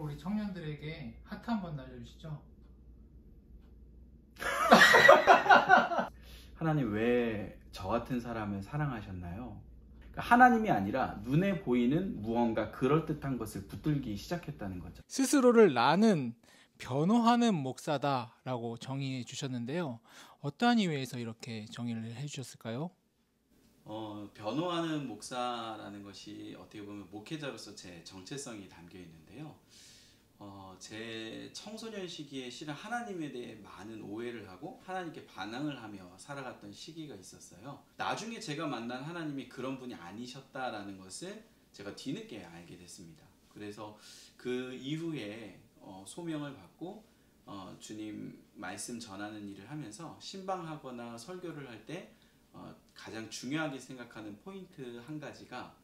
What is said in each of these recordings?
우리 청년들에게 하트 한번 날려주시죠. 하나님 왜 저 같은 사람을 사랑하셨나요? 그러니까 하나님이 아니라 눈에 보이는 무언가 그럴듯한 것을 붙들기 시작했다는 거죠. 스스로를 나는 변호하는 목사다라고 정의해 주셨는데요. 어떠한 이유에서 이렇게 정의를 해주셨을까요? 변호하는 목사라는 것이 어떻게 보면 목회자로서 제 정체성이 담겨 있는데요. 제 청소년 시기에 실은 하나님에 대해 많은 오해를 하고 하나님께 반항을 하며 살아갔던 시기가 있었어요. 나중에 제가 만난 하나님이 그런 분이 아니셨다라는 것을 제가 뒤늦게 알게 됐습니다. 그래서 그 이후에 소명을 받고 주님 말씀 전하는 일을 하면서 신방하거나 설교를 할 때 가장 중요하게 생각하는 포인트 한 가지가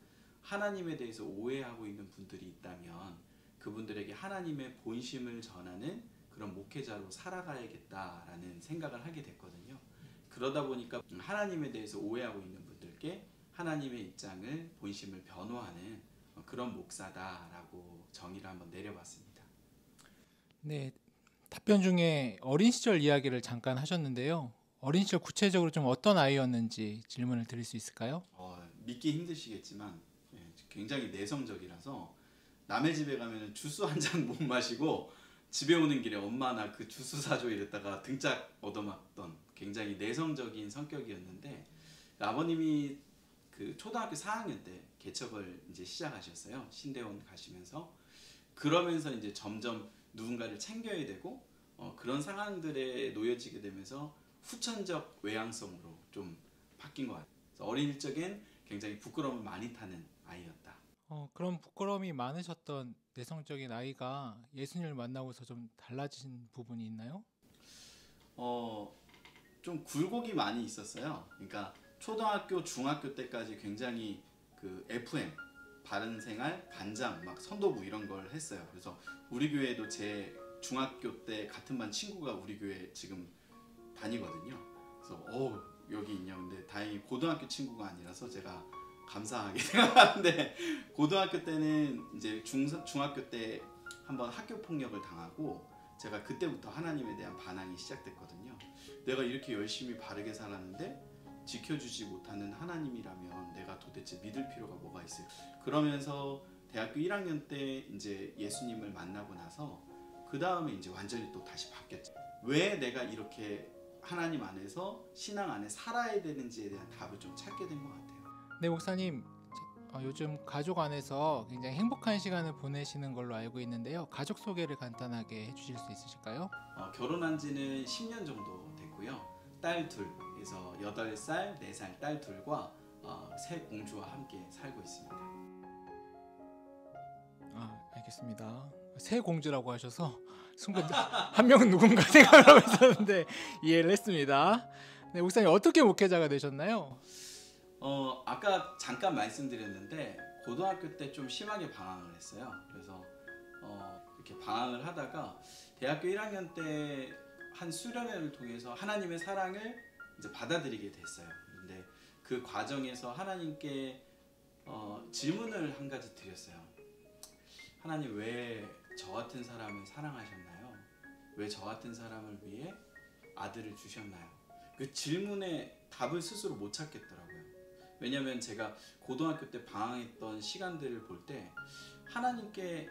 하나님에 대해서 오해하고 있는 분들이 있다면 그분들에게 하나님의 본심을 전하는 그런 목회자로 살아가야겠다라는 생각을 하게 됐거든요. 그러다 보니까 하나님에 대해서 오해하고 있는 분들께 하나님의 입장을 본심을 변호하는 그런 목사다라고 정의를 한번 내려봤습니다. 네, 답변 중에 어린 시절 이야기를 잠깐 하셨는데요. 어린 시절 구체적으로 좀 어떤 아이였는지 질문을 드릴 수 있을까요? 믿기 힘드시겠지만 굉장히 내성적이라서 남의 집에 가면 주스 한 잔 못 마시고 집에 오는 길에 엄마 나 그 주스 사줘 이랬다가 등짝 얻어맞던 굉장히 내성적인 성격이었는데 아버님이 그 초등학교 4학년 때 개척을 이제 시작하셨어요. 신대원 가시면서 그러면서 이제 점점 누군가를 챙겨야 되고 그런 상황들에 놓여지게 되면서 후천적 외향성으로 좀 바뀐 것 같아요. 그래서 어린 적엔 굉장히 부끄러움을 많이 타는 아이였다. 그런 부끄러움이 많으셨던 내성적인 아이가 예수님을 만나고서 좀 달라진 부분이 있나요? 좀 굴곡이 많이 있었어요. 그러니까 초등학교, 중학교 때까지 굉장히 그 FM, 바른생활, 반장, 막 선도부 이런 걸 했어요. 그래서 우리 교회도 제 중학교 때 같은 반 친구가 우리 교회 지금 다니거든요. 그래서 여기 있냐. 근데 다행히 고등학교 친구가 아니라서 제가 감사하게 생각하는데 고등학교 때는 이제 중학교 때 한번 학교 폭력을 당하고 제가 그때부터 하나님에 대한 반항이 시작됐거든요. 내가 이렇게 열심히 바르게 살았는데 지켜주지 못하는 하나님이라면 내가 도대체 믿을 필요가 뭐가 있을까? 그러면서 대학교 1학년 때 이제 예수님을 만나고 나서 그 다음에 이제 완전히 또 다시 바뀌었죠. 왜 내가 이렇게 하나님 안에서 신앙 안에 살아야 되는지에 대한 답을 좀 찾게 된 것 같아요. 네, 목사님. 요즘 가족 안에서 굉장히 행복한 시간을 보내시는 걸로 알고 있는데요. 가족 소개를 간단하게 해주실 수 있으실까요? 결혼한 지는 10년 정도 됐고요. 딸 둘에서 8살, 4살 딸 둘과 새 공주와 함께 살고 있습니다. 알겠습니다. 새 공주라고 하셔서 순간 한 명은 누군가 생각하고 있었는데 이해를 했습니다. 네, 목사님 어떻게 목회자가 되셨나요? 아까 잠깐 말씀드렸는데 고등학교 때 좀 심하게 방황을 했어요. 그래서 이렇게 방황을 하다가 대학교 1학년 때 한 수련회를 통해서 하나님의 사랑을 이제 받아들이게 됐어요. 근데 그 과정에서 하나님께 질문을 한 가지 드렸어요. 하나님 왜 저 같은 사람을 사랑하셨나요? 왜 저 같은 사람을 위해 아들을 주셨나요? 그 질문에 답을 스스로 못 찾겠더라고요. 왜냐면 제가 고등학교 때 방황했던 시간들을 볼 때 하나님께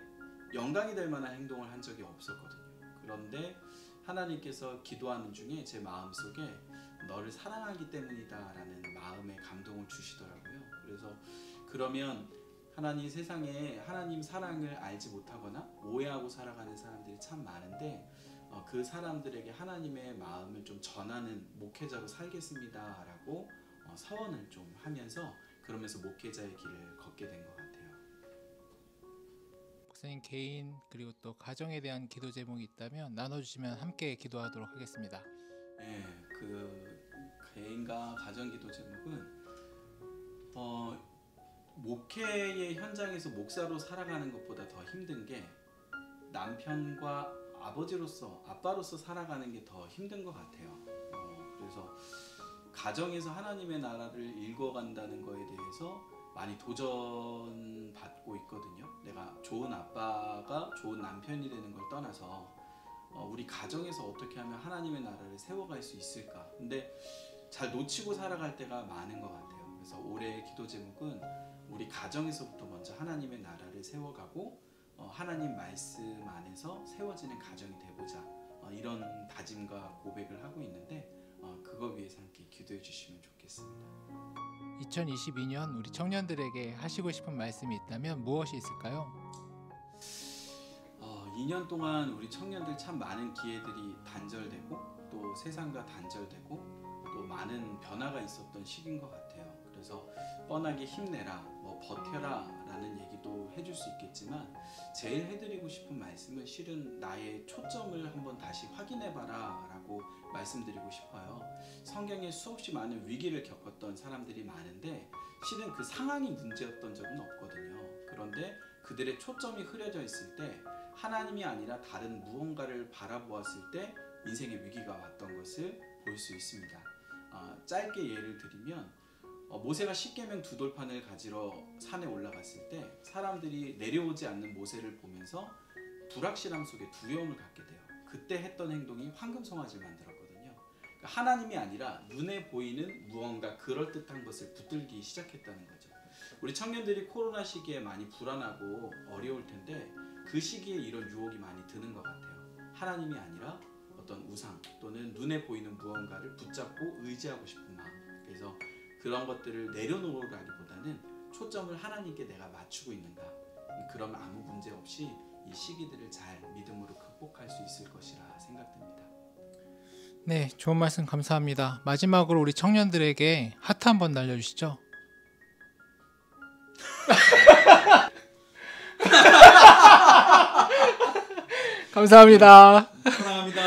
영광이 될 만한 행동을 한 적이 없었거든요. 그런데 하나님께서 기도하는 중에 제 마음속에 너를 사랑하기 때문이다 라는 마음의 감동을 주시더라고요. 그래서 그러면 하나님 세상에 하나님 사랑을 알지 못하거나 오해하고 살아가는 사람들이 참 많은데 그 사람들에게 하나님의 마음을 좀 전하는 목회자로 살겠습니다 라고 서원을 좀 하면서 그러면서 목회자의 길을 걷게 된 것 같아요. 목사님 개인 그리고 또 가정에 대한 기도 제목이 있다면 나눠주시면 함께 기도하도록 하겠습니다. 네, 그 개인과 가정 기도 제목은 목회의 현장에서 목사로 살아가는 것보다 더 힘든 게 남편과 아빠로서 살아가는 게 더 힘든 것 같아요. 그래서 가정에서 하나님의 나라를 읽어간다는 거에 대해서 많이 도전받고 있거든요. 내가 좋은 아빠가 좋은 남편이 되는 걸 떠나서 우리 가정에서 어떻게 하면 하나님의 나라를 세워갈 수 있을까. 근데 잘 놓치고 살아갈 때가 많은 것 같아요. 그래서 올해의 기도 제목은 우리 가정에서부터 먼저 하나님의 나라를 세워가고 하나님 말씀 안에서 세워지는 가정이 되보자, 이런 다짐과 고백을 하고 있는데 그거 위해서 함께 기도해 주시면 좋겠습니다. 2022년 우리 청년들에게 하시고 싶은 말씀이 있다면 무엇이 있을까요? 2년 동안 우리 청년들 참 많은 기회들이 단절되고 또 세상과 단절되고 또 많은 변화가 있었던 시기인 것 같아요. 그래서 뻔하게 힘내라, 버텨라 라는 얘기도 해줄 수 있겠지만 제일 해드리고 싶은 말씀은 실은 나의 초점을 한번 다시 확인해봐라 라고 말씀드리고 싶어요. 성경에 수없이 많은 위기를 겪었던 사람들이 많은데 실은 그 상황이 문제였던 적은 없거든요. 그런데 그들의 초점이 흐려져 있을 때 하나님이 아니라 다른 무언가를 바라보았을 때 인생의 위기가 왔던 것을 볼 수 있습니다. 짧게 예를 들면 모세가 십계명 두 돌판을 가지러 산에 올라갔을 때 사람들이 내려오지 않는 모세를 보면서 불확실함 속에 두려움을 갖게 돼요. 그때 했던 행동이 황금 송아지를 만들었거든요. 그러니까 하나님이 아니라 눈에 보이는 무언가 그럴듯한 것을 붙들기 시작했다는 거죠. 우리 청년들이 코로나 시기에 많이 불안하고 어려울 텐데 그 시기에 이런 유혹이 많이 드는 것 같아요. 하나님이 아니라 어떤 우상 또는 눈에 보이는 무언가를 붙잡고 의지하고 싶은 마음. 그래서 그런 것들을 내려놓으라기보다는 초점을 하나님께 내가 맞추고 있는가. 그럼 아무 문제 없이 이 시기들을 잘 믿음으로 극복할 수 있을 것이라 생각됩니다. 네, 좋은 말씀 감사합니다. 마지막으로 우리 청년들에게 하트 한번 날려주시죠. 감사합니다. 사랑합니다.